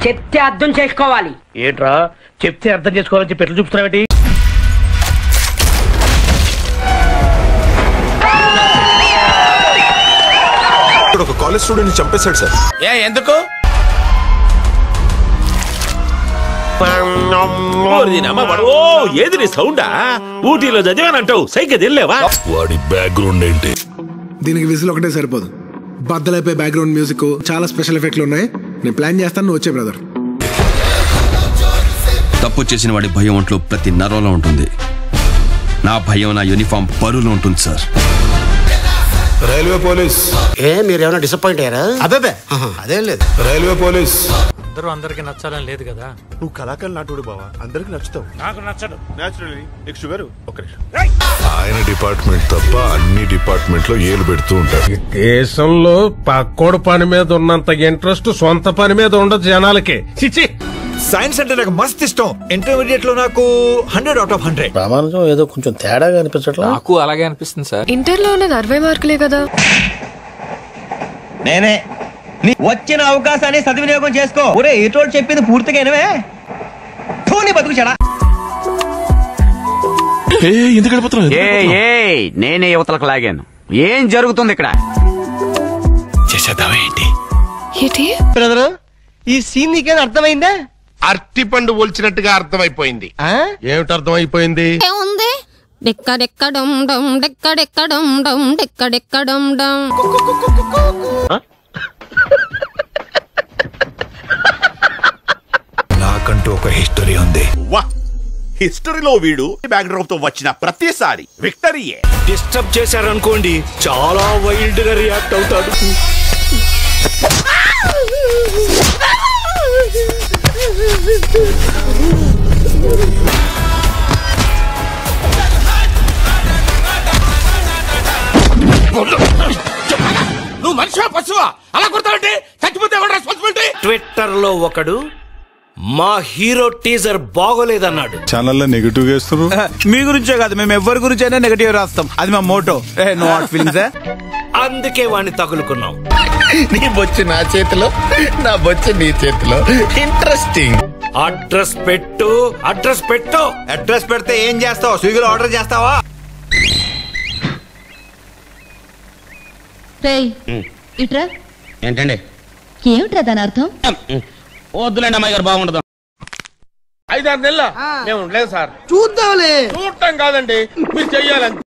చెప్తే అర్థం చేసుకోవాలి. ఏంట్రా చెప్తే అర్థం చేసుకోవాలని చెప్పి ఎట్లా చూపుతున్నావేంటి? ఒక కాలేజ్ స్టూడెంట్ చంపేశాడు సార్. ఎందుకు? ఏది నీ సౌండా? ఊటీలో చదివానంటావు సైకిల్ వెళ్ళలేవా? వాడి బ్యాక్గ్రౌండ్ ఏంటి? దీనికి విజిల్ ఒకటే సరిపోదు, బద్దలైపోయి బ్యాక్గ్రౌండ్ మ్యూజిక్, చాలా స్పెషల్ ఎఫెక్ట్లు ఉన్నాయి. నేను ప్లాన్ చేస్తాను, నువ్వు వచ్చే బ్రదర్. తప్పు చేసిన వాడి భయం ఒంట్లో ప్రతి నరంలో ఉంటుంది. నా భయం నా యూనిఫామ్ పరులో ఉంటుంది సార్. Railway police. మీరేమైనా డిసప్పాయింట్ అయ్యారా? అదేం లేదు. Railway police. అందరికి నచ్చాలని లేదు కదా. నువ్వు కళాకారులు నాటుడు బావా, అందరికి నచ్చుతావు. నాకు నచ్చడు. నేచురల్లీ నీకు షుగర్. ఆయన డిపార్ట్మెంట్ తప్ప అన్ని డిపార్ట్మెంట్ లో ఏలు పెడుతూ ఉంటారు. దేశంలో పక్కోడు పని మీద ఉన్నంత ఇంట్రెస్ట్ సొంత పని మీద ఉండదు జనాలకి. చిచి. సైన్స్ అంటే నాకు మస్త్ ఇష్టం. ఇంటర్మీడియట్ లో నాకు 100 out of 100. ప్రామాణికం ఏదో కొంచెం తేడాగా అనిపించట్లా? నాకు అలాగే అనిపిస్తుంది సార్. ఇంటర్ లో ఉన్నది 60 మార్కులే కదా. నేనే నీ వచ్చిన అవకాశాన్ని సద్వినియోగం చేసుకో. ఒరే ఏటోళ్ళు చెప్పింది పూర్తిగా వినవే. నీ బతుకు చెడా. నేనే యువతలకు లాగాను. ఏం జరుగుతుంది ఇక్కడ? చేసేద్దామేంటి? బ్రదరు ఈ సీన్ నీకేనా అర్థమైందా? అరటి పండు ఒలిచినట్టుగా అర్థమైపోయింది. ఏమిటి అర్థమైపోయింది? నాకంటూ ఒక హిస్టరీ ఉంది. వా, హిస్టరీలో వీడు బ్యాక్ డ్రాప్ తో వచ్చిన ప్రతిసారి విక్టరీయే. డిస్టర్బ్ చేశారనుకోండి చాలా వైల్డ్ గా రియాక్ట్ అవుతాడు. నువ్వు మనిషివా పశువా? అలా కొడతావంటే చచ్చిపోతే ఎవరు రెస్పాన్సిబిలిటీ? ట్విట్టర్ లో ఒకడు మా హీరో టీజర్ బాగోలేదన్నాడు. ఛానల్లో నెగిటివ్ చేస్తారు. మీ గురించే కాదు, మేము ఎవరి గురించి అయినా నెగటివ్ రాస్తాం. అది మా మోటో. No heart feelings. అందుకే వాడిని తగులుకున్నాం. నీ బొచ్చు నా చేతిలో, నా బొచ్చు నీ చేతిలో. ఇంట్రెస్టింగ్. అడ్రస్ పెట్టు, అడ్రస్ పెట్టు. అడ్రస్ పెడితే ఏం చేస్తావు? స్విగ్గీలో ఆర్డర్ చేస్తావా? ఇట్రా. ఏంటండి? ఏమిట్రా దాని అర్థం? వద్దులేండి అమ్మాయి గారు, బాగుండదు. 5-6 నెలల మేము ఉండలేదు సార్. చూద్దాంలే. చూడటం కాదండి, మీరు చెయ్యాలంటే.